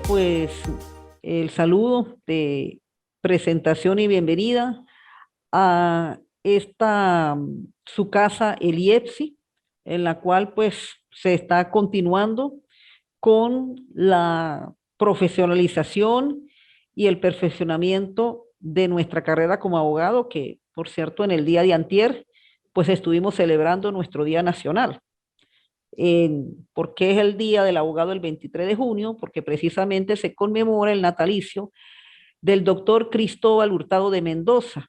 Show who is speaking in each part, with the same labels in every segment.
Speaker 1: pues el saludo de presentación y bienvenida a esta su casa, el IEPSI, en la cual pues se está continuando con la profesionalización y el perfeccionamiento de nuestra carrera como abogado, que por cierto en el día de antier pues estuvimos celebrando nuestro Día Nacional. ¿Por qué es el Día del Abogado el 23 de junio? Porque precisamente se conmemora el natalicio del doctor Cristóbal Hurtado de Mendoza,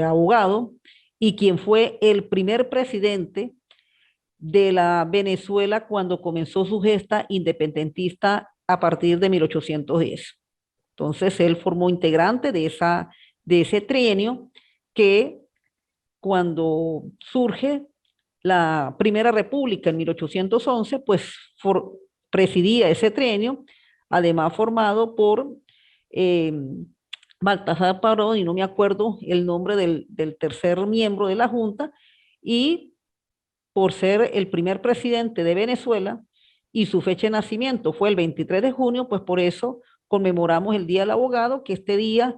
Speaker 1: abogado, y quien fue el primer presidente de la Venezuela cuando comenzó su gesta independentista a partir de 1810. Entonces, él formó integrante de ese trienio que cuando surge la Primera República en 1811, pues presidía ese trienio, además formado por eh, Baltasar Parón, y no me acuerdo el nombre del tercer miembro de la Junta, y por ser el primer presidente de Venezuela y su fecha de nacimiento fue el 23 de junio, pues por eso conmemoramos el Día del Abogado, que este día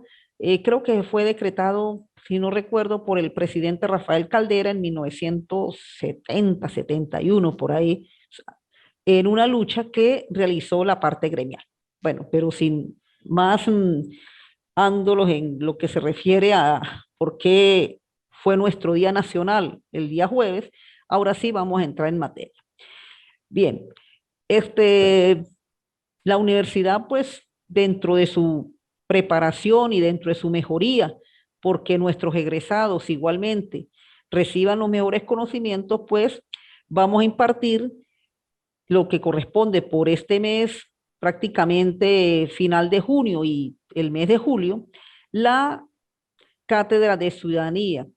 Speaker 1: creo que fue decretado, si no recuerdo, por el presidente Rafael Caldera en 1970, 71, por ahí, en una lucha que realizó la parte gremial. Bueno, pero sin más ándolos en lo que se refiere a por qué fue nuestro Día Nacional el día jueves, ahora sí vamos a entrar en materia. Bien, este, la universidad, pues, dentro de su preparación y dentro de su mejoría, porque nuestros egresados igualmente reciban los mejores conocimientos, pues vamos a impartir lo que corresponde por este mes, prácticamente final de junio y el mes de julio, la cátedra de ciudadanía,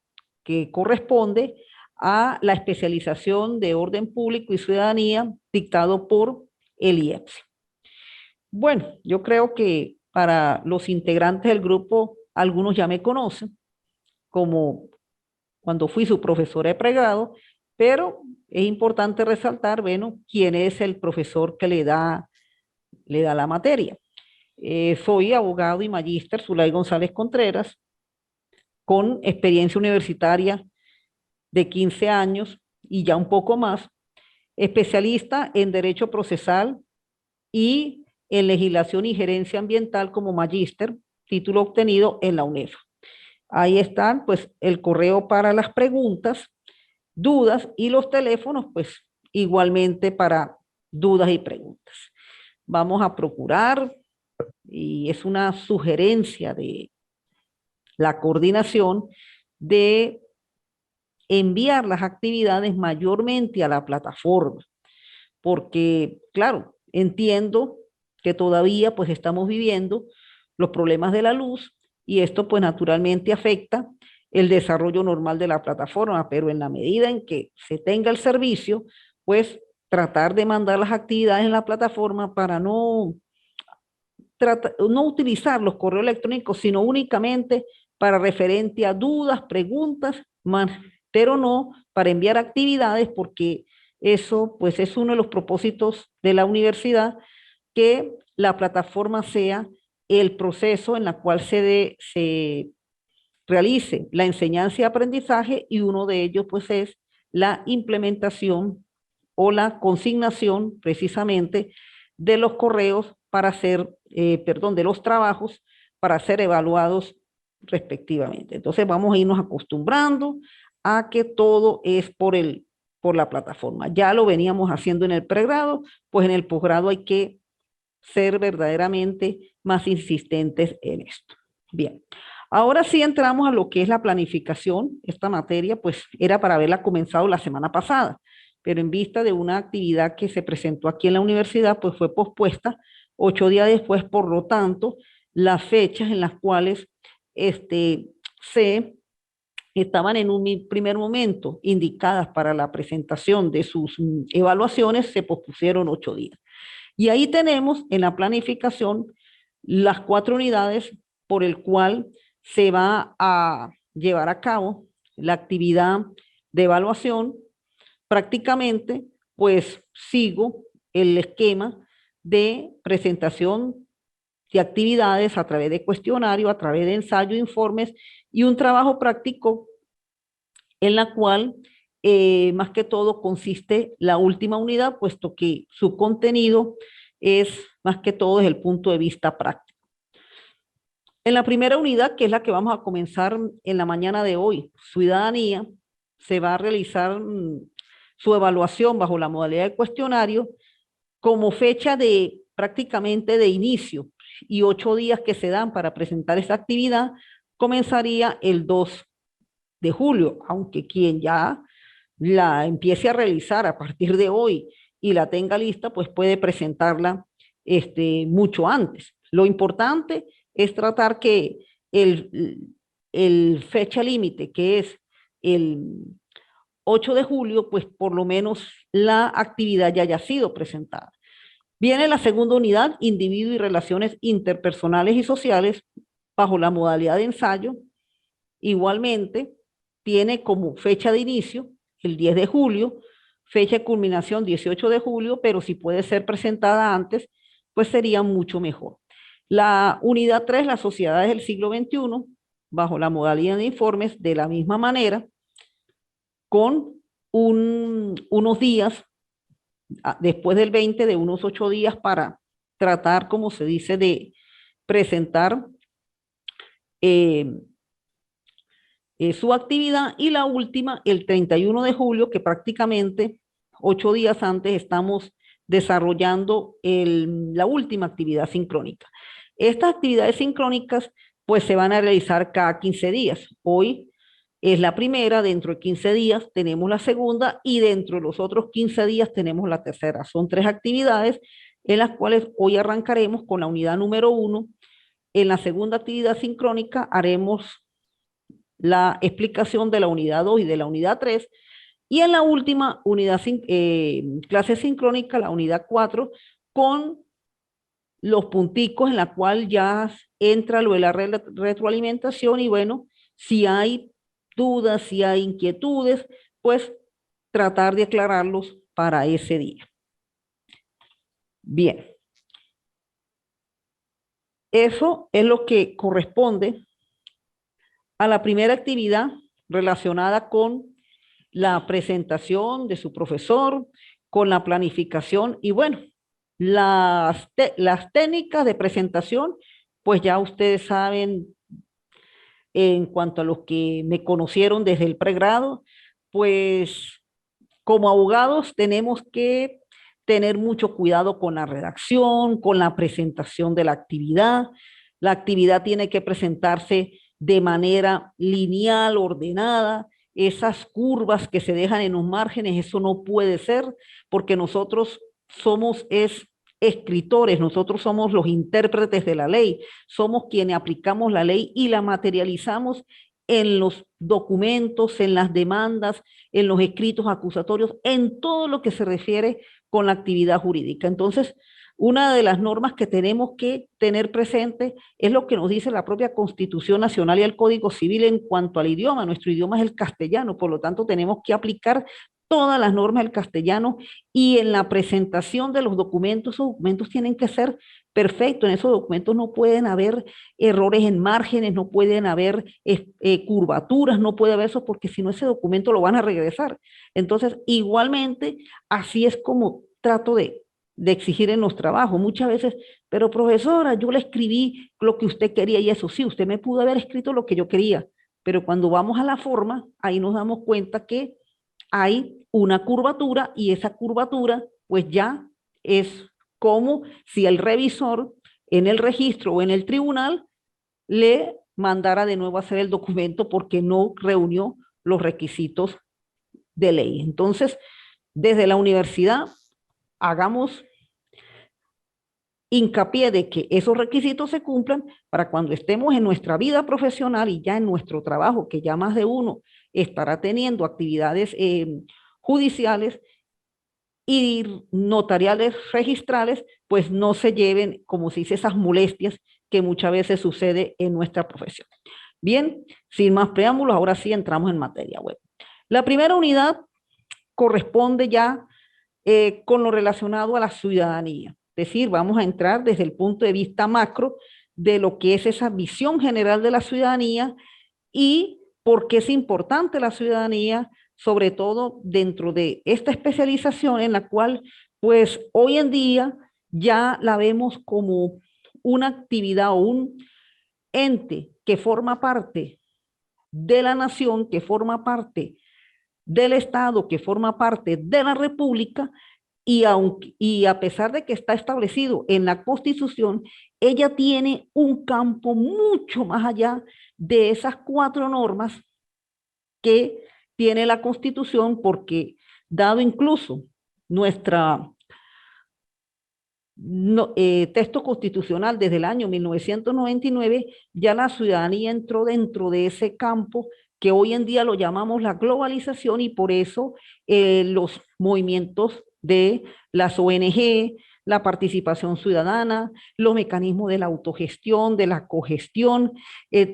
Speaker 1: que corresponde a la especialización de orden público y ciudadanía dictado por el IEPSI. Bueno, yo creo que para los integrantes del grupo, algunos ya me conocen, como cuando fui su profesora de pregrado, pero es importante resaltar, bueno, quién es el profesor que le da la materia. Soy abogado y magíster Zulay González Contreras, con experiencia universitaria de 15 años y ya un poco más, especialista en Derecho Procesal y en Legislación y Gerencia Ambiental como magíster, título obtenido en la UNEFA. Ahí están, pues, el correo para las preguntas, dudas y los teléfonos, pues, igualmente para dudas y preguntas. Vamos a procurar, y es una sugerencia de la coordinación, de enviar las actividades mayormente a la plataforma, porque, claro, entiendo que todavía pues estamos viviendo los problemas de la luz y esto pues naturalmente afecta el desarrollo normal de la plataforma, pero en la medida en que se tenga el servicio, pues tratar de mandar las actividades en la plataforma para no utilizar los correos electrónicos, sino únicamente para referente a dudas, preguntas, pero no para enviar actividades, porque eso pues es uno de los propósitos de la universidad, que la plataforma sea el proceso en la cual se realice la enseñanza y aprendizaje, y uno de ellos pues es la implementación o la consignación precisamente de los correos para ser, perdón, de los trabajos para ser evaluados respectivamente. Entonces vamos a irnos acostumbrando a que todo es por la plataforma. Ya lo veníamos haciendo en el pregrado, pues en el posgrado hay que ser verdaderamente más insistentes en esto. Bien, ahora sí entramos a lo que es la planificación. Esta materia pues era para haberla comenzado la semana pasada, pero en vista de una actividad que se presentó aquí en la universidad, pues fue pospuesta 8 días después. Por lo tanto, las fechas en las cuales se estaban en un primer momento indicadas para la presentación de sus evaluaciones se pospusieron 8 días. Y ahí tenemos en la planificación las 4 unidades por el cual se va a llevar a cabo la actividad de evaluación. Prácticamente, pues sigo el esquema de presentación de actividades a través de cuestionario, a través de ensayo, informes y un trabajo práctico en la cual más que todo consiste la última unidad, puesto que su contenido es más que todo desde el punto de vista práctico. En la primera unidad, que es la que vamos a comenzar en la mañana de hoy, ciudadanía, se va a realizar su evaluación bajo la modalidad de cuestionario como fecha de prácticamente de inicio y 8 días que se dan para presentar esa actividad, comenzaría el 2 de julio, aunque quien ya la empiece a realizar a partir de hoy y la tenga lista, pues puede presentarla mucho antes. Lo importante es tratar que el fecha límite, que es el 8 de julio, pues por lo menos la actividad ya haya sido presentada. Viene la segunda unidad, individuo y relaciones interpersonales y sociales, bajo la modalidad de ensayo. Igualmente, tiene como fecha de inicio el 10 de julio, fecha de culminación 18 de julio, pero si puede ser presentada antes, pues sería mucho mejor. La unidad 3, las sociedades del siglo XXI, bajo la modalidad de informes, de la misma manera, con unos días, después del 20, de unos 8 días para tratar, como se dice, de presentar eh, su actividad, y la última, el 31 de julio, que prácticamente 8 días antes estamos desarrollando la última actividad sincrónica. Estas actividades sincrónicas pues se van a realizar cada 15 días. Hoy es la primera, dentro de 15 días tenemos la segunda y dentro de los otros 15 días tenemos la tercera. Son 3 actividades en las cuales hoy arrancaremos con la unidad número 1. En la segunda actividad sincrónica haremos la explicación de la unidad 2 y de la unidad 3, y en la última unidad clase sincrónica, la unidad 4, con los punticos en la cual ya entra lo de la retroalimentación y bueno, si hay dudas, si hay inquietudes, pues tratar de aclararlos para ese día. Bien. Eso es lo que corresponde a la primera actividad relacionada con la presentación de su profesor, con la planificación y bueno, las técnicas de presentación, pues ya ustedes saben, en cuanto a los que me conocieron desde el pregrado, pues como abogados tenemos que tener mucho cuidado con la redacción, con la presentación de la actividad. La actividad tiene que presentarse de manera lineal, ordenada. Esas curvas que se dejan en los márgenes, eso no puede ser, porque nosotros somos escritores, nosotros somos los intérpretes de la ley, somos quienes aplicamos la ley y la materializamos en los documentos, en las demandas, en los escritos acusatorios, en todo lo que se refiere con la actividad jurídica. Entonces, una de las normas que tenemos que tener presente es lo que nos dice la propia Constitución Nacional y el Código Civil en cuanto al idioma. Nuestro idioma es el castellano, por lo tanto tenemos que aplicar todas las normas del castellano, y en la presentación de los documentos, esos documentos tienen que ser perfectos. En esos documentos no pueden haber errores en márgenes, no pueden haber curvaturas, no puede haber eso, porque si no ese documento lo van a regresar. Entonces, igualmente, así es como trato de exigir en los trabajos. Muchas veces, pero profesora, yo le escribí lo que usted quería y eso sí, usted me pudo haber escrito lo que yo quería, pero cuando vamos a la forma, ahí nos damos cuenta que hay una curvatura y esa curvatura pues ya es como si el revisor en el registro o en el tribunal le mandara de nuevo a hacer el documento porque no reunió los requisitos de ley. Entonces, desde la universidad, hagamos hincapié de que esos requisitos se cumplan para cuando estemos en nuestra vida profesional y ya en nuestro trabajo, que ya más de uno estará teniendo actividades judiciales y notariales registrales, pues no se lleven, como se dice, esas molestias que muchas veces sucede en nuestra profesión. Bien, sin más preámbulos, ahora sí entramos en materia web. La primera unidad corresponde ya con lo relacionado a la ciudadanía. decir, vamos a entrar desde el punto de vista macro de lo que es esa visión general de la ciudadanía y por qué es importante la ciudadanía, sobre todo dentro de esta especialización en la cual, pues hoy en día ya la vemos como una actividad o un ente que forma parte de la nación, que forma parte del Estado, que forma parte de la República, y a pesar de que está establecido en la Constitución, ella tiene un campo mucho más allá de esas cuatro normas que tiene la Constitución, porque dado incluso nuestra texto constitucional desde el año 1999, ya la ciudadanía entró dentro de ese campo que hoy en día lo llamamos la globalización, y por eso los movimientos de las ONG, la participación ciudadana, los mecanismos de la autogestión, de la cogestión,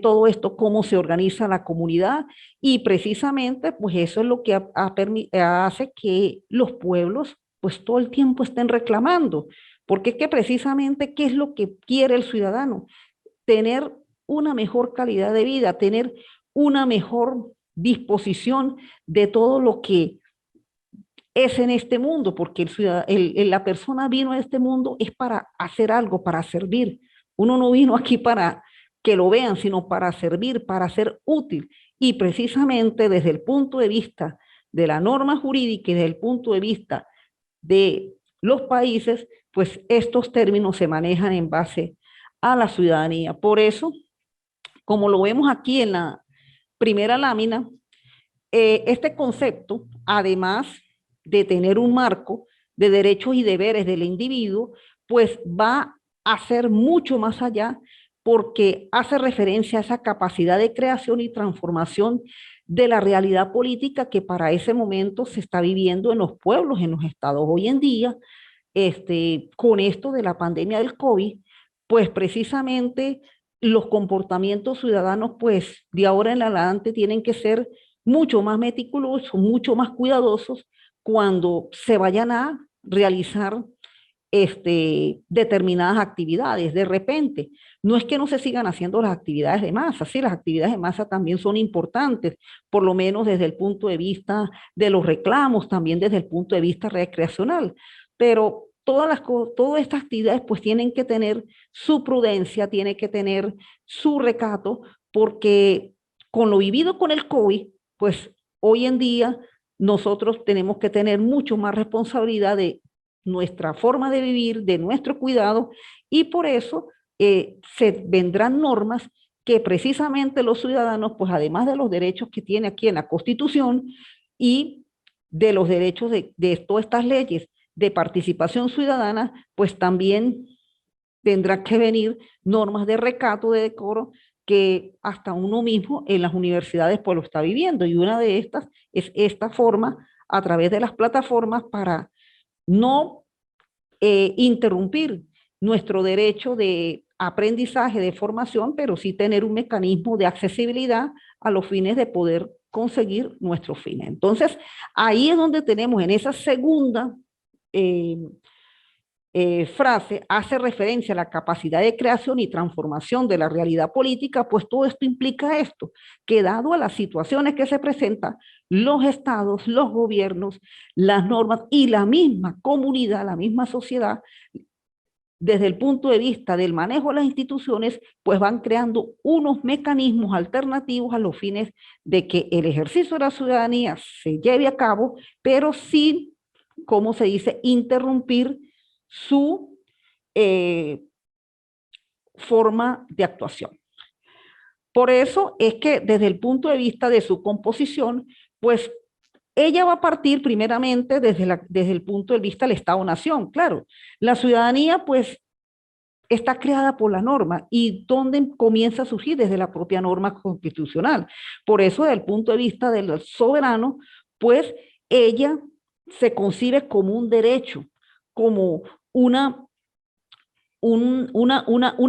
Speaker 1: todo esto, cómo se organiza la comunidad, y precisamente pues eso es lo que hace que los pueblos pues todo el tiempo estén reclamando, porque es que precisamente, ¿qué es lo que quiere el ciudadano? Tener una mejor calidad de vida, tener una mejor disposición de todo lo que es en este mundo, porque la persona vino a este mundo es para hacer algo, para servir. Uno no vino aquí para que lo vean, sino para servir, para ser útil. Y precisamente desde el punto de vista de la norma jurídica y desde el punto de vista de los países, pues estos términos se manejan en base a la ciudadanía. Por eso, como lo vemos aquí en la primera lámina, este concepto, además de tener un marco de derechos y deberes del individuo, pues va a ser mucho más allá, porque hace referencia a esa capacidad de creación y transformación de la realidad política que para ese momento se está viviendo en los pueblos, en los estados. Hoy en día, con esto de la pandemia del COVID, pues precisamente los comportamientos ciudadanos, pues de ahora en adelante tienen que ser mucho más meticulosos, mucho más cuidadosos cuando se vayan a realizar determinadas actividades. De repente, no es que no se sigan haciendo las actividades de masa, sí, las actividades de masa también son importantes, por lo menos desde el punto de vista de los reclamos, también desde el punto de vista recreacional, pero todas estas actividades pues tienen que tener su prudencia, tienen que tener su recato, porque con lo vivido con el COVID, pues hoy en día nosotros tenemos que tener mucho más responsabilidad de nuestra forma de vivir, de nuestro cuidado, y por eso se vendrán normas que precisamente los ciudadanos, pues además de los derechos que tiene aquí en la Constitución y de los derechos de todas estas leyes de participación ciudadana, pues también tendrá que venir normas de recato, de decoro, que hasta uno mismo en las universidades pues lo está viviendo, y una de estas es esta forma a través de las plataformas para no interrumpir nuestro derecho de aprendizaje, de formación, pero sí tener un mecanismo de accesibilidad a los fines de poder conseguir nuestros fines. Entonces, ahí es donde tenemos en esa segunda eh, frase, hace referencia a la capacidad de creación y transformación de la realidad política, pues todo esto implica esto, que dado a las situaciones que se presentan, los estados, los gobiernos, las normas y la misma comunidad, la misma sociedad, desde el punto de vista del manejo de las instituciones, pues van creando unos mecanismos alternativos a los fines de que el ejercicio de la ciudadanía se lleve a cabo, pero sin, como se dice, interrumpir su forma de actuación. Por eso es que desde el punto de vista de su composición, pues ella va a partir primeramente desde el punto de vista del Estado-Nación. Claro, la ciudadanía pues está creada por la norma, y donde comienza a surgir desde la propia norma constitucional. Por eso, desde el punto de vista del soberano, pues ella se concibe como un derecho, como una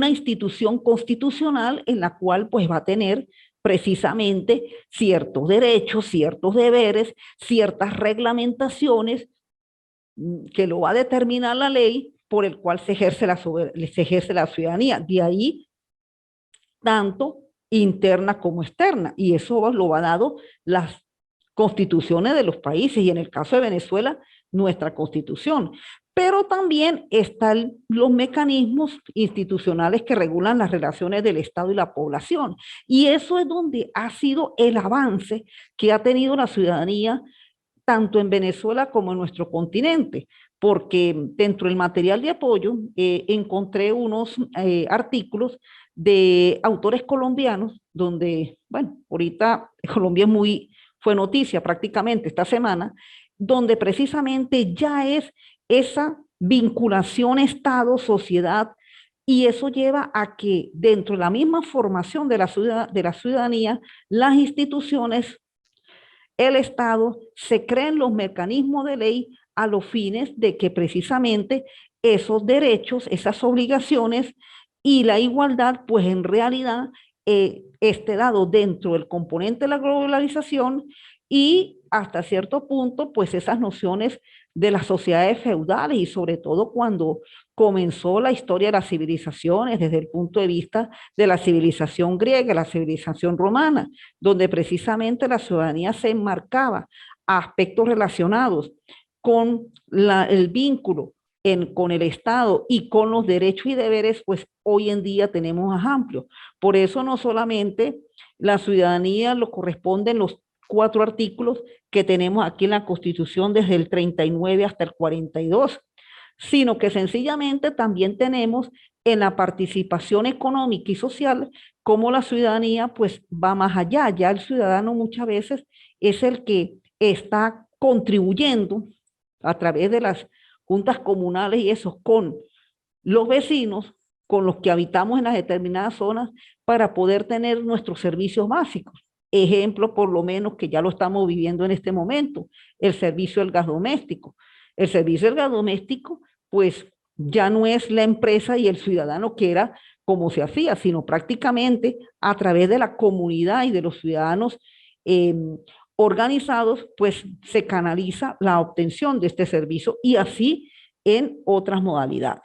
Speaker 1: institución constitucional en la cual pues va a tener precisamente ciertos derechos, ciertos deberes, ciertas reglamentaciones que lo va a determinar la ley, por el cual se ejerce la ciudadanía. De ahí, tanto interna como externa, y eso lo va dado las constituciones de los países, y en el caso de Venezuela, nuestra constitución. Pero también están los mecanismos institucionales que regulan las relaciones del Estado y la población. Y eso es donde ha sido el avance que ha tenido la ciudadanía, tanto en Venezuela como en nuestro continente, porque dentro del material de apoyo encontré unos artículos de autores colombianos, donde, bueno, ahorita Colombia fue noticia prácticamente esta semana, donde precisamente ya es esa vinculación Estado-sociedad, y eso lleva a que dentro de la misma formación de la ciudadanía, las instituciones, el Estado, se creen los mecanismos de ley a los fines de que precisamente esos derechos, esas obligaciones y la igualdad, pues en realidad esté dado dentro del componente de la globalización, y hasta cierto punto, pues esas nociones de las sociedades feudales, y sobre todo cuando comenzó la historia de las civilizaciones desde el punto de vista de la civilización griega, la civilización romana, donde precisamente la ciudadanía se enmarcaba a aspectos relacionados con el vínculo con el Estado y con los derechos y deberes, pues hoy en día tenemos más amplio. Por eso no solamente la ciudadanía lo corresponden los 4 artículos que tenemos aquí en la Constitución desde el 39 hasta el 42, sino que sencillamente también tenemos en la participación económica y social cómo la ciudadanía pues va más allá. Ya el ciudadano muchas veces es el que está contribuyendo a través de las juntas comunales y eso con los vecinos con los que habitamos en las determinadas zonas, para poder tener nuestros servicios básicos. Ejemplo, por lo menos, que ya lo estamos viviendo en este momento, el servicio del gas doméstico. El servicio del gas doméstico, pues ya no es la empresa y el ciudadano que era como se hacía, sino prácticamente a través de la comunidad y de los ciudadanos eh, organizados, pues se canaliza la obtención de este servicio, y así en otras modalidades.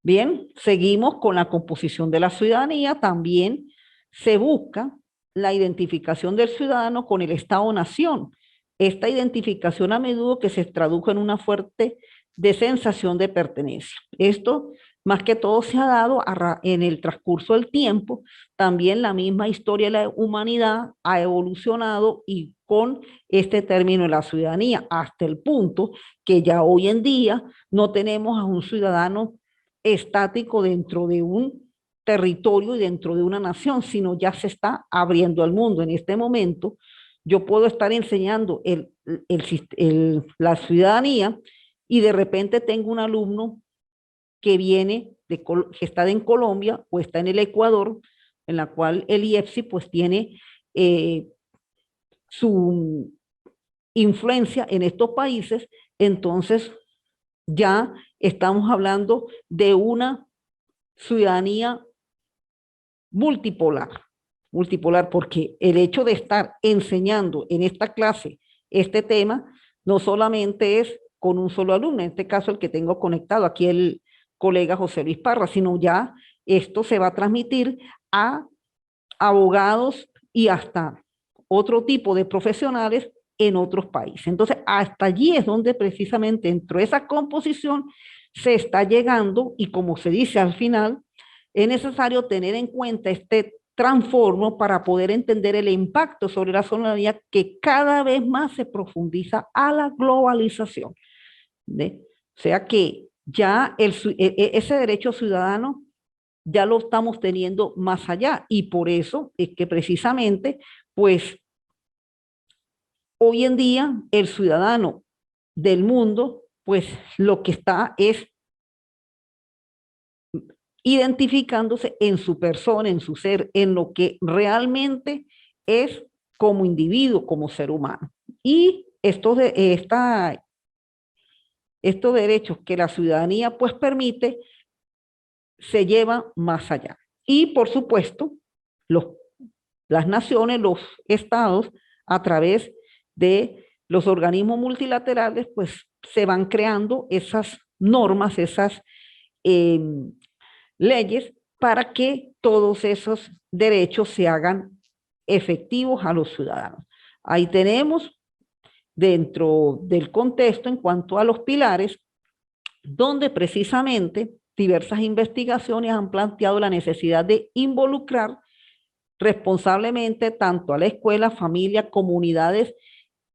Speaker 1: Bien, seguimos con la composición de la ciudadanía. También se busca la identificación del ciudadano con el Estado-nación. Esta identificación a menudo que se tradujo en una fuerte de sensación de pertenencia. Esto más que todo se ha dado en el transcurso del tiempo. También la misma historia de la humanidad ha evolucionado y con este término de la ciudadanía, hasta el punto que ya hoy en día no tenemos a un ciudadano estático dentro de un territorio y dentro de una nación, sino ya se está abriendo al mundo. En este momento, yo puedo estar enseñando la ciudadanía, y de repente tengo un alumno que que está en Colombia o está en el Ecuador, en la cual el IEPSI pues tiene su influencia en estos países. Entonces ya estamos hablando de una ciudadanía multipolar, porque el hecho de estar enseñando en esta clase este tema no solamente es con un solo alumno, en este caso el que tengo conectado aquí, el colega José Luis Parra, sino ya esto se va a transmitir a abogados y hasta otro tipo de profesionales en otros países. Entonces, hasta allí es donde precisamente dentro de esa composición se está llegando, y como se dice al final, es necesario tener en cuenta este transformo para poder entender el impacto sobre la ciudadanía, que cada vez más se profundiza a la globalización. ¿De? O sea que ya ese derecho ciudadano ya lo estamos teniendo más allá, y por eso es que precisamente, pues hoy en día el ciudadano del mundo, pues lo que está es identificándose en su persona, en su ser, en lo que realmente es como individuo, como ser humano. Y estos derechos que la ciudadanía pues permite, se llevan más allá. Y por supuesto, los, las naciones, los estados, a través de los organismos multilaterales, pues se van creando esas normas, esas leyes, para que todos esos derechos se hagan efectivos a los ciudadanos. Ahí tenemos dentro del contexto en cuanto a los pilares, donde precisamente diversas investigaciones han planteado la necesidad de involucrar responsablemente tanto a la escuela, familia, comunidades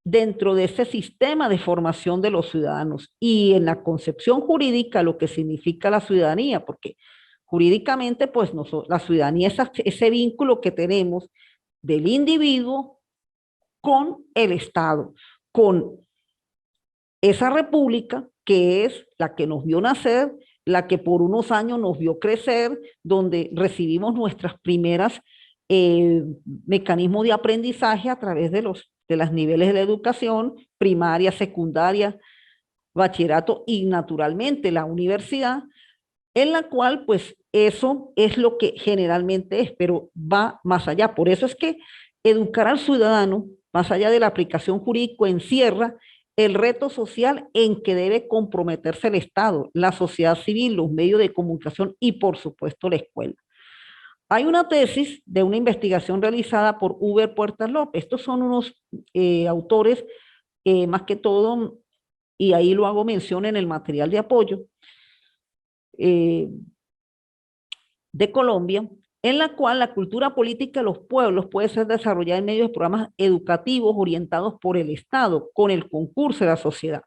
Speaker 1: dentro de ese sistema de formación de los ciudadanos y en la concepción jurídica lo que significa la ciudadanía, porque jurídicamente pues la ciudadanía es ese vínculo que tenemos del individuo con el Estado, con esa república que es la que nos vio nacer, la que por unos años nos vio crecer, donde recibimos nuestras primeras mecanismos de aprendizaje a través de los niveles de la educación, primaria, secundaria, bachillerato y naturalmente la universidad, en la cual pues eso es lo que generalmente es, pero va más allá. Por eso es que educar al ciudadano, más allá de la aplicación jurídica, encierra el reto social en que debe comprometerse el Estado, la sociedad civil, los medios de comunicación y por supuesto la escuela. Hay una tesis de una investigación realizada por Uber Puertas López. Estos son unos autores, más que todo, y ahí lo hago mención en el material de apoyo, de Colombia, en la cual la cultura política de los pueblos puede ser desarrollada en medio de programas educativos orientados por el Estado, con el concurso de la sociedad.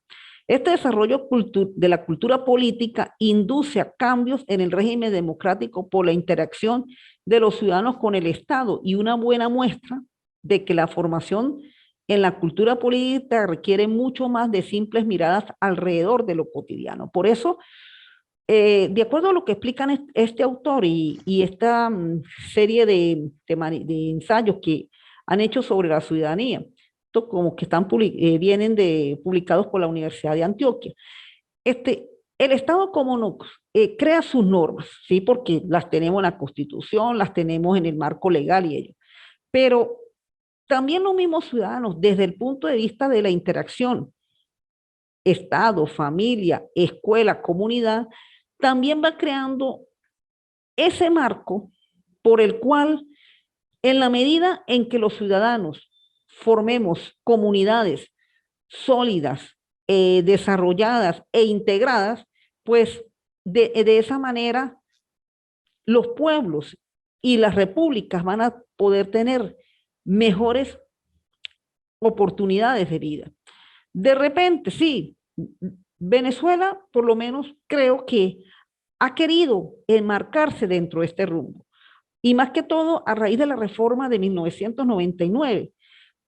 Speaker 1: Este desarrollo de la cultura política induce a cambios en el régimen democrático por la interacción de los ciudadanos con el Estado y una buena muestra de que la formación en la cultura política requiere mucho más de simples miradas alrededor de lo cotidiano. Por eso, de acuerdo a lo que explican este autor y esta serie de ensayos que han hecho sobre la ciudadanía, como que vienen publicados por la Universidad de Antioquia. El Estado como no crea sus normas, ¿sí? Porque las tenemos en la Constitución, las tenemos en el marco legal y ello. Pero también los mismos ciudadanos, desde el punto de vista de la interacción, Estado, familia, escuela, comunidad, también va creando ese marco por el cual, en la medida en que los ciudadanos formemos comunidades sólidas, desarrolladas e integradas, pues de esa manera los pueblos y las repúblicas van a poder tener mejores oportunidades de vida. De repente, sí, Venezuela por lo menos creo que ha querido enmarcarse dentro de este rumbo, y más que todo a raíz de la reforma de 1999,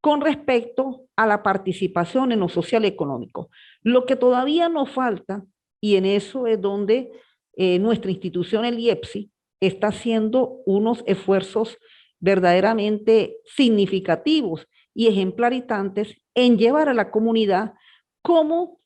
Speaker 1: con respecto a la participación en lo social y económico. Lo que todavía nos falta, y en eso es donde nuestra institución, el IEPSI, está haciendo unos esfuerzos verdaderamente significativos y ejemplarizantes en llevar a la comunidad cómo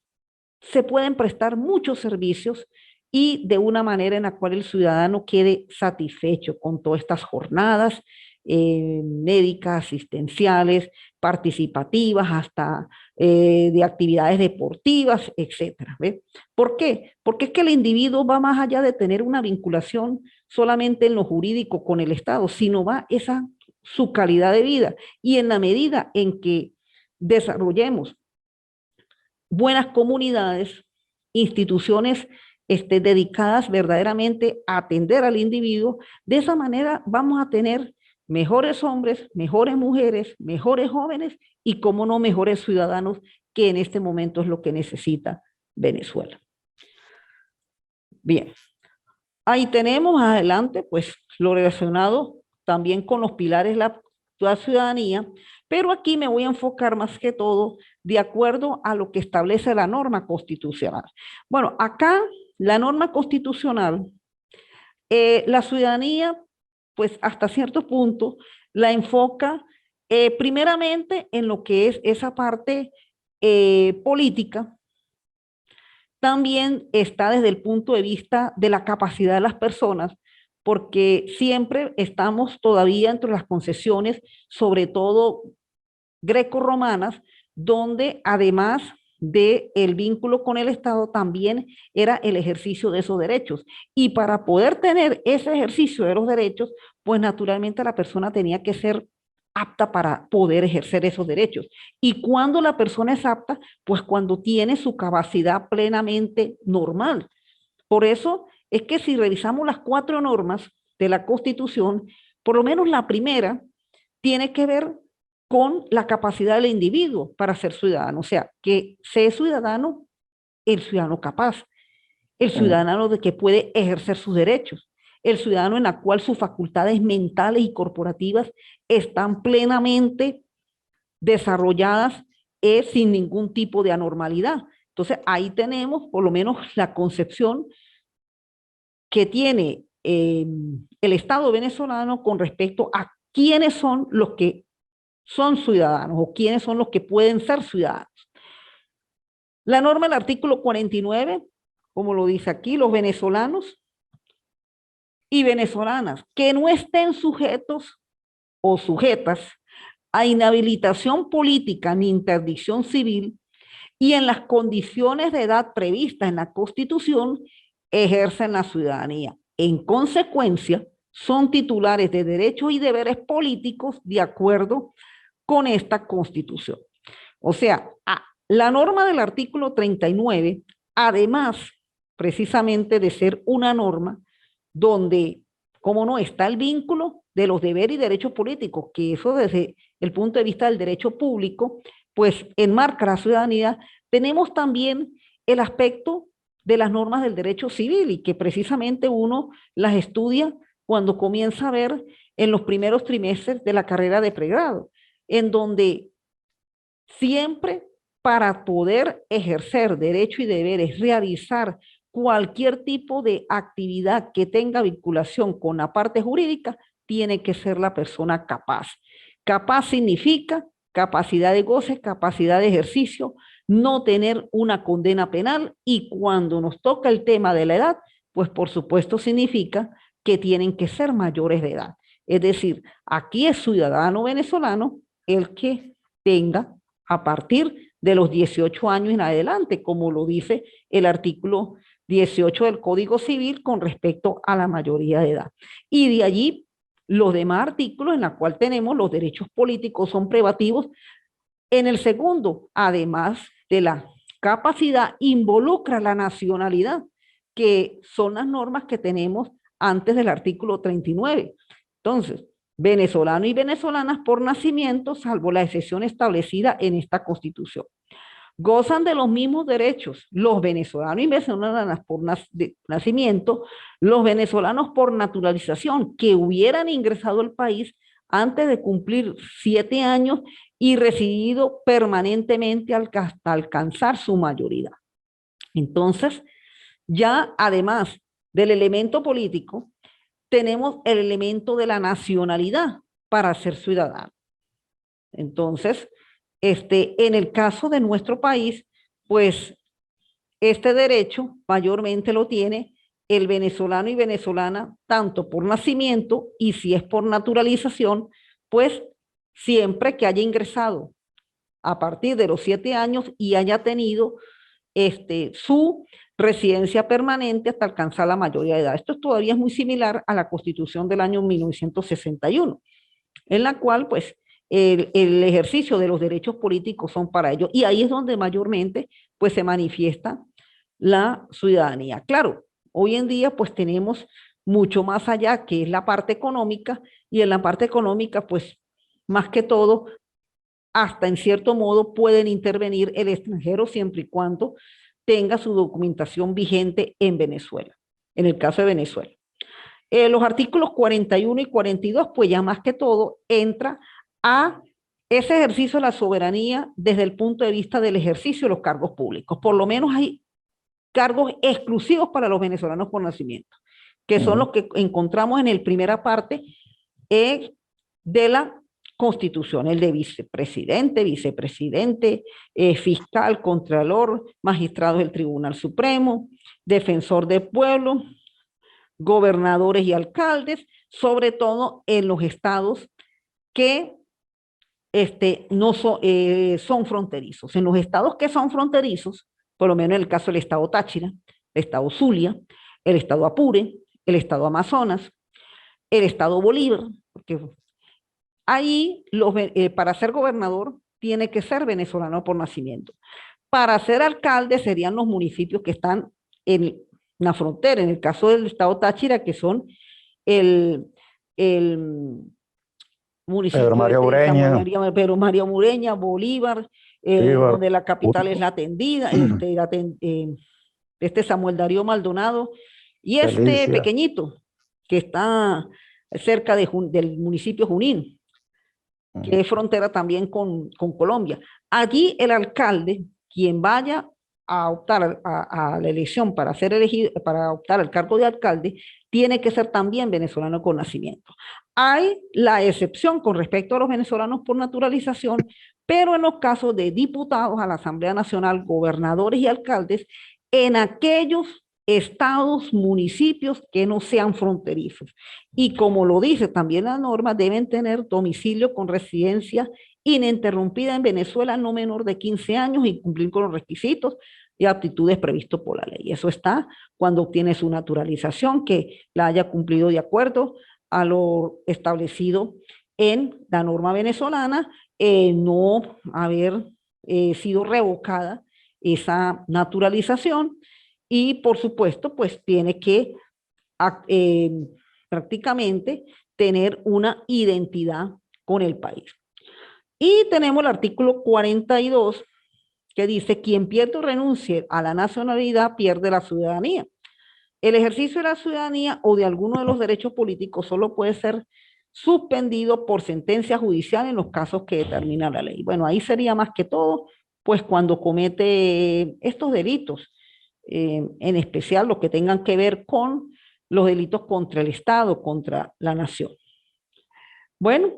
Speaker 1: se pueden prestar muchos servicios y de una manera en la cual el ciudadano quede satisfecho con todas estas jornadas médicas, asistenciales, participativas, hasta de actividades deportivas, etcétera. ¿Ve? ¿Por qué? Porque es que el individuo va más allá de tener una vinculación solamente en lo jurídico con el Estado, sino va esa su calidad de vida. Y en la medida en que desarrollemos buenas comunidades, instituciones dedicadas verdaderamente a atender al individuo, de esa manera vamos a tener mejores hombres, mejores mujeres, mejores jóvenes y, como no, mejores ciudadanos, que en este momento es lo que necesita Venezuela. Bien, ahí tenemos adelante pues lo relacionado también con los pilares de la ciudadanía, pero aquí me voy a enfocar más que todo de acuerdo a lo que establece la norma constitucional. Bueno, acá la norma constitucional, la ciudadanía, pues hasta cierto punto, la enfoca primeramente en lo que es esa parte política. También está desde el punto de vista de la capacidad de las personas, porque siempre estamos todavía entre las concesiones, sobre todo greco-romanas, donde además del vínculo con el Estado también era el ejercicio de esos derechos. Y para poder tener ese ejercicio de los derechos, pues naturalmente la persona tenía que ser apta para poder ejercer esos derechos. Y cuando la persona es apta, pues cuando tiene su capacidad plenamente normal. Por eso es que si revisamos las 4 normas de la Constitución, por lo menos la primera tiene que ver con la capacidad del individuo para ser ciudadano. O sea, que sea ciudadano el ciudadano capaz, el ciudadano de que puede ejercer sus derechos, el ciudadano en la cual sus facultades mentales y corporativas están plenamente desarrolladas sin ningún tipo de anormalidad. Entonces, ahí tenemos por lo menos la concepción que tiene el Estado venezolano con respecto a quiénes son los que son ciudadanos o quiénes son los que pueden ser ciudadanos. La norma del artículo 49, como lo dice aquí, los venezolanos y venezolanas que no estén sujetos o sujetas a inhabilitación política ni interdicción civil y en las condiciones de edad previstas en la Constitución ejercen la ciudadanía. En consecuencia, son titulares de derechos y deberes políticos de acuerdo con esta Constitución. O sea, la norma del artículo 39, además precisamente de ser una norma donde, como no, está el vínculo de los deberes y derechos políticos, que eso desde el punto de vista del derecho público, pues enmarca la ciudadanía, tenemos también el aspecto de las normas del derecho civil y que precisamente uno las estudia cuando comienza a ver en los primeros trimestres de la carrera de pregrado, en donde siempre para poder ejercer derecho y deberes, realizar cualquier tipo de actividad que tenga vinculación con la parte jurídica, tiene que ser la persona capaz. Capaz significa capacidad de goce, capacidad de ejercicio, no tener una condena penal y cuando nos toca el tema de la edad, pues por supuesto significa que tienen que ser mayores de edad. Es decir, aquí es ciudadano venezolano el que tenga a partir de los 18 años en adelante, como lo dice el artículo 18 del Código Civil con respecto a la mayoría de edad. Y de allí los demás artículos en los cuales tenemos los derechos políticos son privativos. En el segundo, además de la capacidad, involucra la nacionalidad, que son las normas que tenemos antes del artículo 39. Entonces, venezolano y venezolanas por nacimiento, salvo la excepción establecida en esta Constitución. Gozan de los mismos derechos los venezolanos y venezolanas por nacimiento, los venezolanos por naturalización, que hubieran ingresado al país antes de cumplir 7 años y residido permanentemente hasta alcanzar su mayoría. Entonces, ya además del elemento político, tenemos el elemento de la nacionalidad para ser ciudadano. Entonces, en el caso de nuestro país, pues este derecho mayormente lo tiene el venezolano y venezolana, tanto por nacimiento y si es por naturalización, pues siempre que haya ingresado a partir de los 7 años y haya tenido su residencia permanente hasta alcanzar la mayoría de edad. Esto todavía es muy similar a la Constitución del año 1961, en la cual pues el ejercicio de los derechos políticos son para ellos y ahí es donde mayormente pues se manifiesta la ciudadanía. Claro, hoy en día pues tenemos mucho más allá que es la parte económica y en la parte económica pues más que todo hasta en cierto modo pueden intervenir el extranjero siempre y cuando tenga su documentación vigente en Venezuela, en el caso de Venezuela. Los artículos 41 y 42, pues ya más que todo entra a ese ejercicio de la soberanía desde el punto de vista del ejercicio de los cargos públicos. Por lo menos hay cargos exclusivos para los venezolanos por nacimiento, que son los que encontramos en la primera parte de la Constitución, el de vicepresidente, vicepresidente, fiscal, contralor, magistrados del Tribunal Supremo, defensor del pueblo, gobernadores y alcaldes, sobre todo en los estados que no son fronterizos. En los estados que son fronterizos, por lo menos en el caso del estado Táchira, el estado Zulia, el estado Apure, el estado Amazonas, el estado Bolívar, porque ahí para ser gobernador tiene que ser venezolano por nacimiento. Para ser alcalde serían los municipios que están en la frontera, en el caso del estado Táchira, que son el
Speaker 2: Pedro
Speaker 1: municipio
Speaker 2: María
Speaker 1: este de Samuel
Speaker 2: Ureña,
Speaker 1: María, pero María Mureña, Bolívar,
Speaker 2: Bolívar,
Speaker 1: donde la capital es
Speaker 2: Cusco,
Speaker 1: La Tendida, este Samuel Darío Maldonado, y este
Speaker 2: Delicia.
Speaker 1: pequeñito, que está cerca del municipio Junín, que es frontera también con Colombia. Allí el alcalde, quien vaya a optar a la elección para ser elegido, para optar al cargo de alcalde, tiene que ser también venezolano con nacimiento. Hay la excepción con respecto a los venezolanos por naturalización, pero en los casos de diputados a la Asamblea Nacional, gobernadores y alcaldes, en aquellos estados, municipios que no sean fronterizos. Y como lo dice también la norma, deben tener domicilio con residencia ininterrumpida en Venezuela no menor de 15 años y cumplir con los requisitos y aptitudes previstos por la ley. Eso está cuando obtiene su naturalización, que la haya cumplido de acuerdo a lo establecido en la norma venezolana, no haber sido revocada esa naturalización y por supuesto pues tiene que eh, prácticamente tener una identidad con el país. Y tenemos el artículo 42 que dice, quien pierde o renuncie a la nacionalidad pierde la ciudadanía. El ejercicio de la ciudadanía o de alguno de los derechos políticos solo puede ser suspendido por sentencia judicial en los casos que determina la ley. Bueno, ahí sería más que todo, pues cuando comete estos delitos, en especial los que tengan que ver con los delitos contra el Estado, contra la nación. Bueno,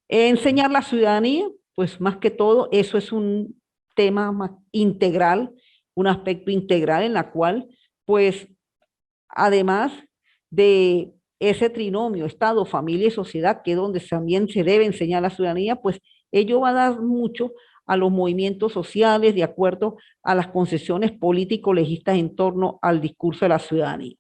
Speaker 1: enseñar la ciudadanía, pues más que todo, eso es un tema más integral, un aspecto integral en la cual, pues, además de ese trinomio, Estado, familia y sociedad, que es donde también se debe enseñar la ciudadanía, pues ello va a dar mucho a los movimientos sociales de acuerdo a las concesiones político-legistas en torno al discurso de la ciudadanía.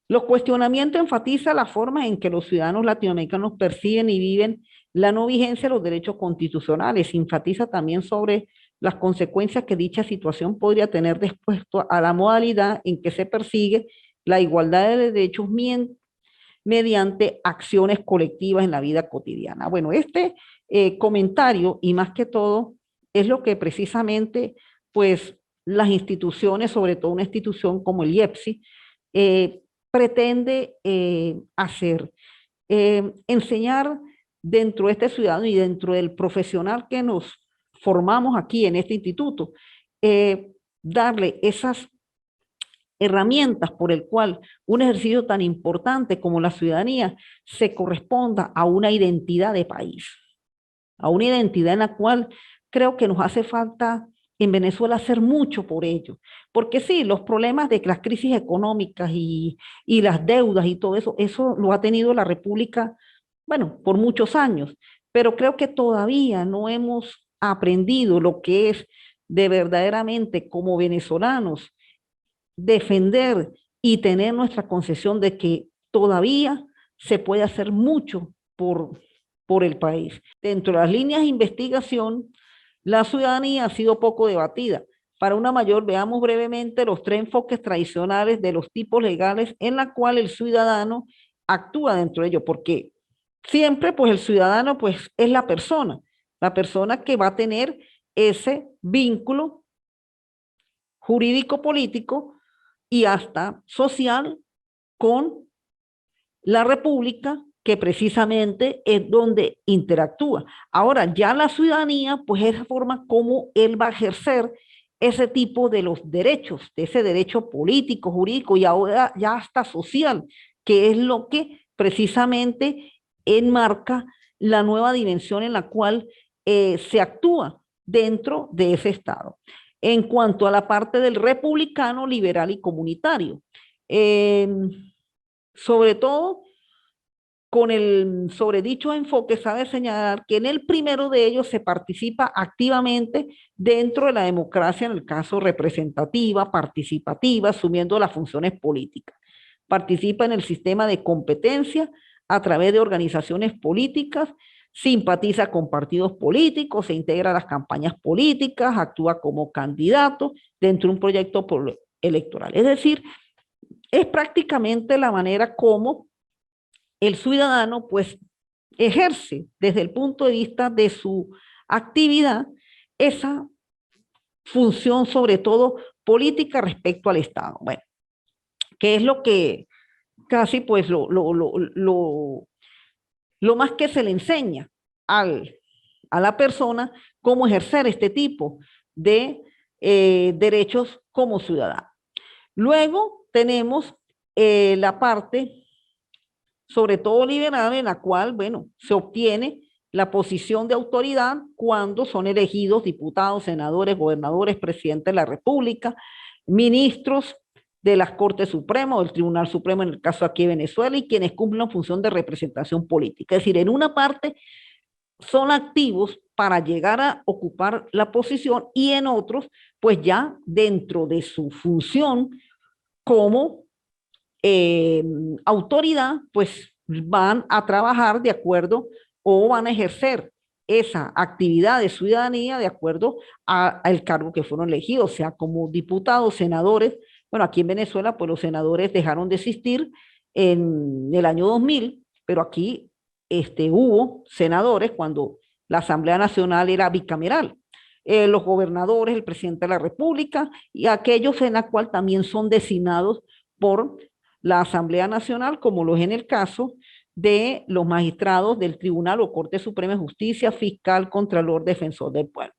Speaker 1: Los cuestionamientos enfatizan la forma en que los ciudadanos latinoamericanos perciben y viven la no vigencia de los derechos constitucionales. Enfatiza también sobre las consecuencias que dicha situación podría tener después a la modalidad en que se persigue la igualdad de derechos mediante acciones colectivas en la vida cotidiana. Bueno, este comentario y más que todo es lo que precisamente pues las instituciones, sobre todo una institución como el IEPSI, pretende hacer, enseñar dentro de este ciudadano y dentro del profesional que nos formamos aquí en este instituto, darle esas herramientas por el cual un ejercicio tan importante como la ciudadanía se corresponda a una identidad de país, a una identidad en la cual creo que nos hace falta en Venezuela hacer mucho por ello. Porque sí, los problemas de las crisis económicas y las deudas y todo eso, eso lo ha tenido la República, bueno, por muchos años, pero creo que todavía no hemos aprendido lo que es de verdaderamente como venezolanos defender y tener nuestra concesión de que todavía se puede hacer mucho por el país. Dentro de las líneas de investigación, la ciudadanía ha sido poco debatida. Para una mayor, veamos brevemente los tres enfoques tradicionales de los tipos legales en la cual el ciudadano actúa dentro de ello, porque siempre pues el ciudadano pues es la persona que va a tener ese vínculo jurídico político y hasta social con la República, que precisamente es donde interactúa. Ahora, ya la ciudadanía, pues es la forma como él va a ejercer ese tipo de los derechos, de ese derecho político, jurídico y ahora ya hasta social, que es lo que precisamente enmarca la nueva dimensión en la cual se actúa dentro de ese Estado. En cuanto a la parte del republicano, liberal y comunitario, sobre todo sobre dicho enfoque, sabe señalar que en el primero de ellos se participa activamente dentro de la democracia, en el caso representativa, participativa, asumiendo las funciones políticas. Participa en el sistema de competencia a través de organizaciones políticas, simpatiza con partidos políticos, se integra a las campañas políticas, actúa como candidato dentro de un proyecto electoral. Es decir, es prácticamente la manera como el ciudadano pues ejerce desde el punto de vista de su actividad esa función sobre todo política respecto al Estado. Bueno, que es lo que casi pues lo más que se le enseña a la persona cómo ejercer este tipo de derechos como ciudadano. Luego tenemos la parte sobre todo liberal, en la cual, bueno, se obtiene la posición de autoridad cuando son elegidos diputados, senadores, gobernadores, presidentes de la República, ministros de las Cortes Supremas o del Tribunal Supremo, en el caso aquí de Venezuela, y quienes cumplen función de representación política. Es decir, en una parte son activos para llegar a ocupar la posición y en otros, pues ya dentro de su función como autoridad, pues van a trabajar de acuerdo o van a ejercer esa actividad de ciudadanía de acuerdo al cargo que fueron elegidos, o sea, como diputados, senadores. Bueno, aquí en Venezuela, pues los senadores dejaron de existir en el año 2000, pero aquí hubo senadores cuando la Asamblea Nacional era bicameral. Los gobernadores, el presidente de la República y aquellos en la cual también son designados por la Asamblea Nacional, como lo es en el caso de los magistrados del Tribunal o Corte Suprema de Justicia, fiscal, contralor, defensor del pueblo.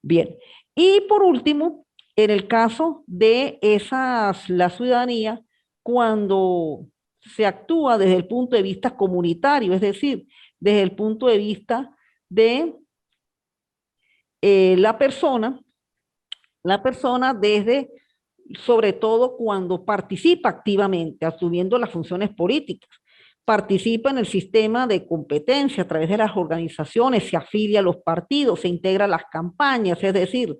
Speaker 1: Bien, y por último, en el caso de la ciudadanía, cuando se actúa desde el punto de vista comunitario, es decir, desde el punto de vista de la persona desde sobre todo cuando participa activamente, asumiendo las funciones políticas, participa en el sistema de competencia a través de las organizaciones, se afilia a los partidos, se integra a las campañas, es decir,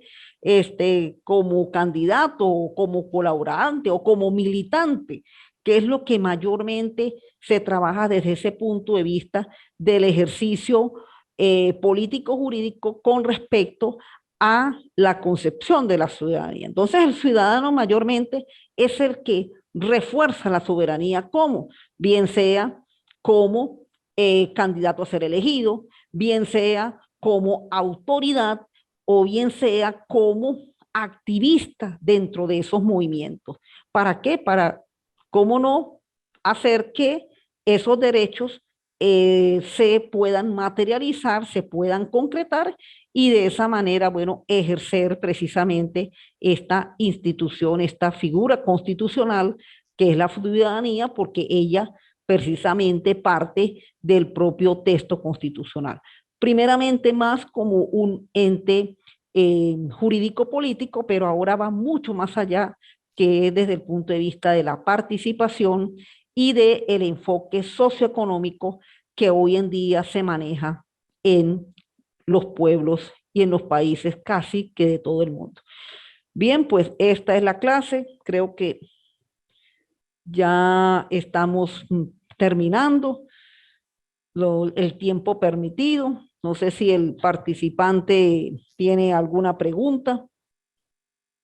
Speaker 1: como candidato, o como colaborante o como militante, que es lo que mayormente se trabaja desde ese punto de vista del ejercicio político jurídico con respecto a la concepción de la ciudadanía. Entonces, el ciudadano mayormente es el que refuerza la soberanía como, bien sea como candidato a ser elegido, bien sea como autoridad o bien sea como activista dentro de esos movimientos. ¿Para qué? Para, ¿cómo no?, hacer que esos derechos se puedan materializar, se puedan concretar y de esa manera, bueno, ejercer precisamente esta institución, esta figura constitucional que es la ciudadanía, porque ella precisamente parte del propio texto constitucional. Primeramente más como un ente jurídico político, pero ahora va mucho más allá, que es desde el punto de vista de la participación y del enfoque socioeconómico que hoy en día se maneja en los pueblos y en los países casi que de todo el mundo. Bien, pues esta es la clase. Creo que ya estamos terminando el tiempo permitido. No sé si el participante tiene alguna pregunta.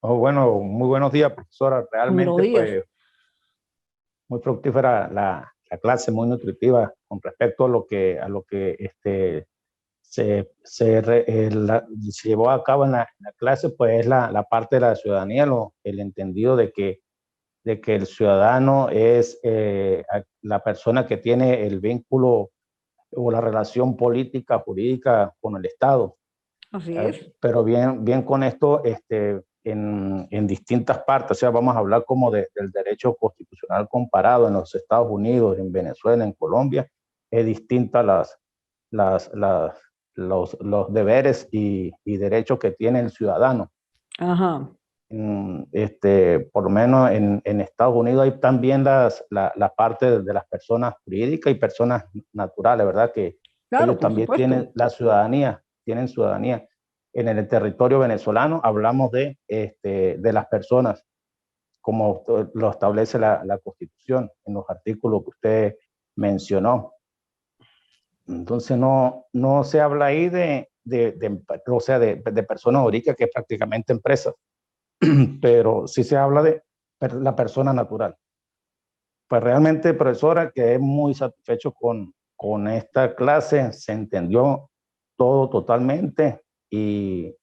Speaker 2: Oh, bueno, muy buenos días, profesora.
Speaker 1: Buenos
Speaker 2: Realmente,
Speaker 1: días.
Speaker 2: pues, muy fructífera la clase, muy nutritiva con respecto a lo que se llevó a cabo en la clase, pues es la parte de la ciudadanía, el entendido de que el ciudadano es la persona que tiene el vínculo o la relación política, jurídica con el Estado.
Speaker 1: Así es.
Speaker 2: Pero bien con esto, en distintas partes, o sea, vamos a hablar como del derecho constitucional comparado en los Estados Unidos, en Venezuela, en Colombia, es distinta los deberes y derechos que tiene el ciudadano.
Speaker 1: Ajá.
Speaker 2: por lo menos en Estados Unidos hay también la parte de las personas jurídicas y personas naturales, ¿verdad? Que
Speaker 1: Claro,
Speaker 2: ellos
Speaker 1: por
Speaker 2: también
Speaker 1: supuesto.
Speaker 2: tienen la ciudadanía, tienen ciudadanía. En el territorio venezolano hablamos de las personas, como lo establece la Constitución en los artículos que usted mencionó. Entonces no se habla ahí o sea, de personas jurídicas, que es prácticamente empresas, pero sí se habla de la persona natural. Pues realmente, profesora, quedé muy satisfecho con esta clase, se entendió todo totalmente y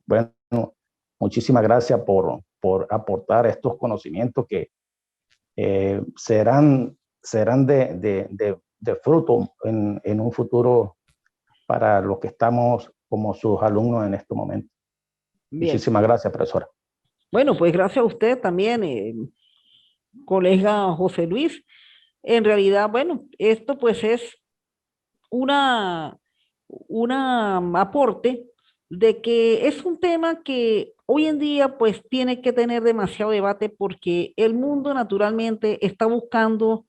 Speaker 2: bueno, muchísimas gracias por aportar estos conocimientos que serán de fruto en un futuro para los que estamos como sus alumnos en este momento.
Speaker 1: Bien.
Speaker 2: Muchísimas gracias, profesora.
Speaker 1: Bueno, pues gracias a usted también, colega José Luis. En realidad, bueno, esto pues es una, una aporte de que es un tema que hoy en día pues tiene que tener demasiado debate porque el mundo naturalmente está buscando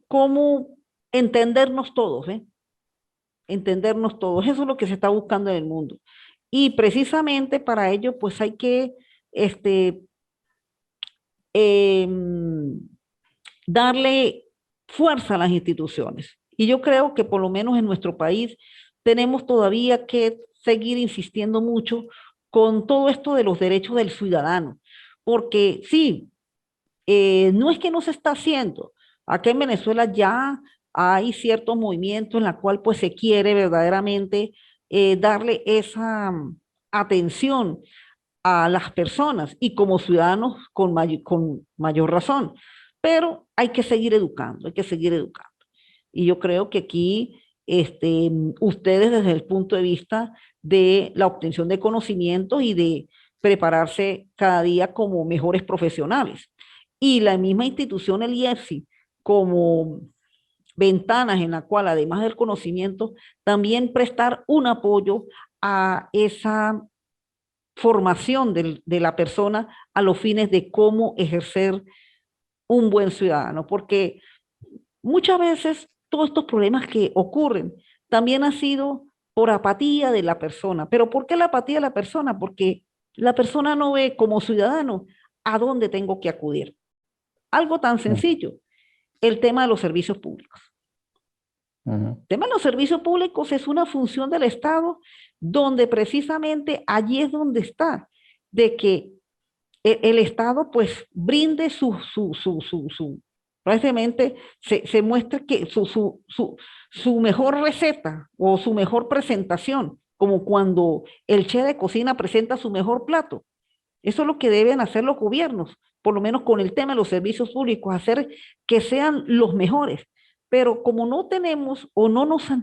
Speaker 1: cómo entendernos todos, ¿eh? Entendernos todos. Eso es lo que se está buscando en el mundo. Y precisamente para ello pues hay que este, em, darle fuerza a las instituciones. Y yo creo que por lo menos en nuestro país tenemos todavía que seguir insistiendo mucho con todo esto de los derechos del ciudadano, porque sí, no es que no se está haciendo. Acá en Venezuela ya hay ciertos movimientos en la cual pues se quiere verdaderamente darle esa atención a las personas y como ciudadanos con mayor razón. Pero hay que seguir educando, hay que seguir educando. Y yo creo que aquí ustedes desde el punto de vista de la obtención de conocimientos y de prepararse cada día como mejores profesionales. Y la misma institución, el IEFSI, como ventanas en la cual, además del conocimiento, también prestar un apoyo a esa formación de la persona a los fines de cómo ejercer un buen ciudadano, porque muchas veces todos estos problemas que ocurren también han sido por apatía de la persona. ¿Pero por qué la apatía de la persona? Porque la persona no ve como ciudadano a dónde tengo que acudir. Algo tan sencillo, el tema de los servicios públicos. El tema de los servicios públicos es una función del Estado donde precisamente allí es donde está, de que el Estado pues brinde prácticamente se muestra que su mejor receta o su mejor presentación, como cuando el chef de cocina presenta su mejor plato. Eso es lo que deben hacer los gobiernos, por lo menos con el tema de los servicios públicos, hacer que sean los mejores. Pero como no tenemos o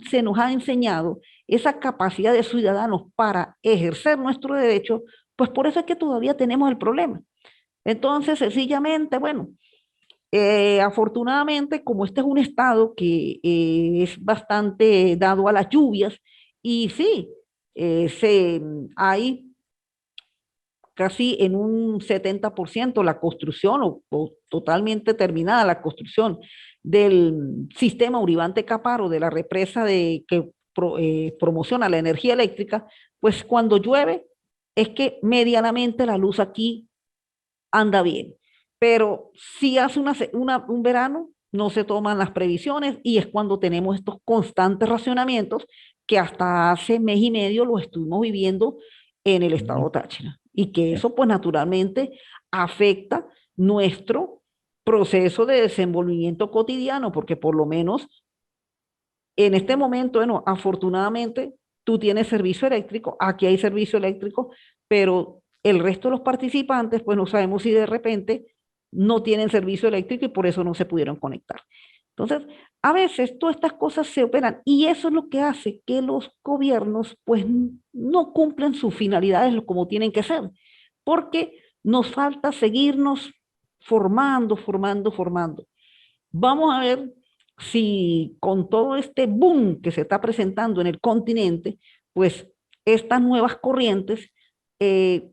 Speaker 1: se nos ha enseñado esa capacidad de ciudadanos para ejercer nuestro derecho, pues por eso es que todavía tenemos el problema. Entonces, sencillamente, bueno, afortunadamente, como este es un estado que es bastante dado a las lluvias, y sí, hay casi en un 70% la construcción o totalmente terminada la construcción del sistema Uribante Caparo, de la represa que promociona la energía eléctrica, pues cuando llueve es que medianamente la luz aquí anda bien. Pero si hace un verano, no se toman las previsiones y es cuando tenemos estos constantes racionamientos que hasta hace mes y medio lo estuvimos viviendo en el estado Táchira. Y que eso pues naturalmente afecta nuestro proceso de desenvolvimiento cotidiano, porque por lo menos en este momento, bueno, afortunadamente tú tienes servicio eléctrico, aquí hay servicio eléctrico, pero el resto de los participantes, pues no sabemos si de repente no tienen servicio eléctrico y por eso no se pudieron conectar. Entonces, a veces todas estas cosas se operan y eso es lo que hace que los gobiernos pues no cumplen sus finalidades como tienen que ser, porque nos falta seguirnos formando. Vamos a ver si con todo este boom que se está presentando en el continente, pues estas nuevas corrientes eh,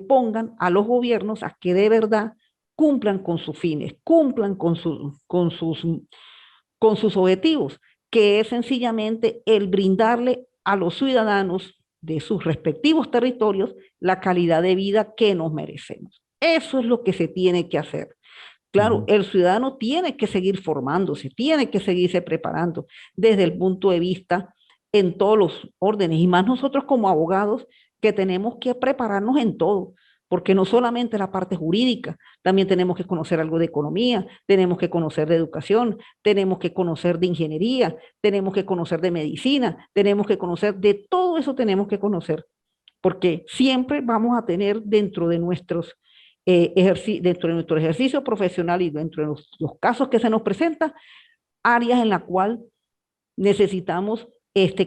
Speaker 1: pongan a los gobiernos a que de verdad cumplan con sus fines, cumplan con sus objetivos, que es sencillamente el brindarle a los ciudadanos de sus respectivos territorios la calidad de vida que nos merecemos. Eso es lo que se tiene que hacer. Claro, el ciudadano tiene que seguir formándose, tiene que seguirse preparando desde el punto de vista en todos los órdenes, y más nosotros como abogados que tenemos que prepararnos en todo, porque no solamente la parte jurídica, también tenemos que conocer algo de economía, tenemos que conocer de educación, tenemos que conocer de ingeniería, tenemos que conocer de medicina, tenemos que conocer de todo eso, tenemos que conocer, porque siempre vamos a tener dentro de nuestro ejercicio profesional y dentro de los casos que se nos presentan, áreas en las cuales necesitamos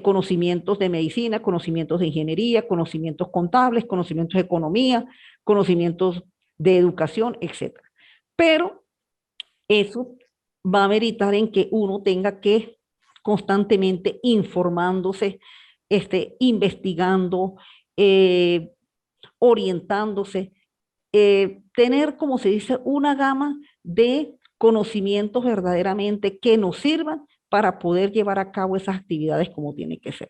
Speaker 1: conocimientos de medicina, conocimientos de ingeniería, conocimientos contables, conocimientos de economía, conocimientos de educación, etc. Pero eso va a meritar en que uno tenga que constantemente informándose, investigando, orientándose, tener, como se dice, una gama de conocimientos verdaderamente que nos sirvan para poder llevar a cabo esas actividades como tiene que ser.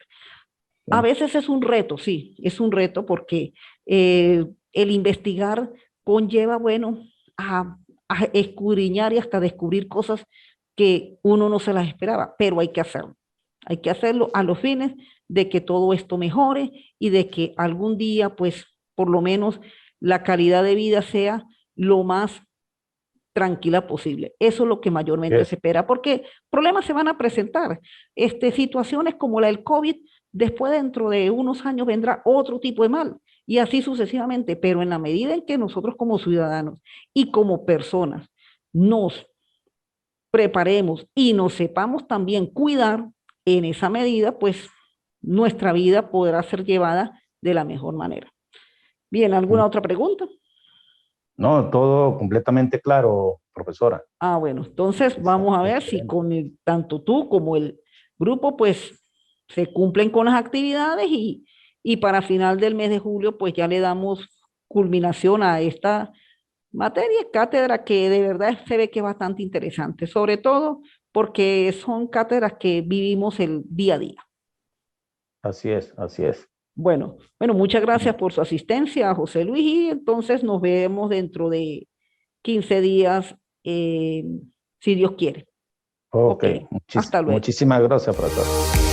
Speaker 1: A veces es un reto, sí, es un reto porque el investigar conlleva, bueno, a escudriñar y hasta descubrir cosas que uno no se las esperaba, pero hay que hacerlo. Hay que hacerlo a los fines de que todo esto mejore y de que algún día, pues, por lo menos la calidad de vida sea lo más tranquila posible. Eso es lo que mayormente se espera, porque problemas se van a presentar. Situaciones como la del COVID, después dentro de unos años vendrá otro tipo de mal, y así sucesivamente, pero en la medida en que nosotros como ciudadanos y como personas nos preparemos y nos sepamos también cuidar, en esa medida, pues nuestra vida podrá ser llevada de la mejor manera. Bien, ¿alguna otra pregunta?
Speaker 2: No, todo completamente claro, profesora.
Speaker 1: Bueno, entonces vamos a ver si tanto tú como el grupo pues se cumplen con las actividades y para final del mes de julio pues ya le damos culminación a esta materia, cátedra que de verdad se ve que es bastante interesante, sobre todo porque son cátedras que vivimos el día a día.
Speaker 2: Así es, así es.
Speaker 1: Bueno, muchas gracias por su asistencia, José Luis, y entonces nos vemos dentro de 15 días, si Dios quiere.
Speaker 2: Ok,
Speaker 1: Hasta luego.
Speaker 2: muchísimas gracias, profesor.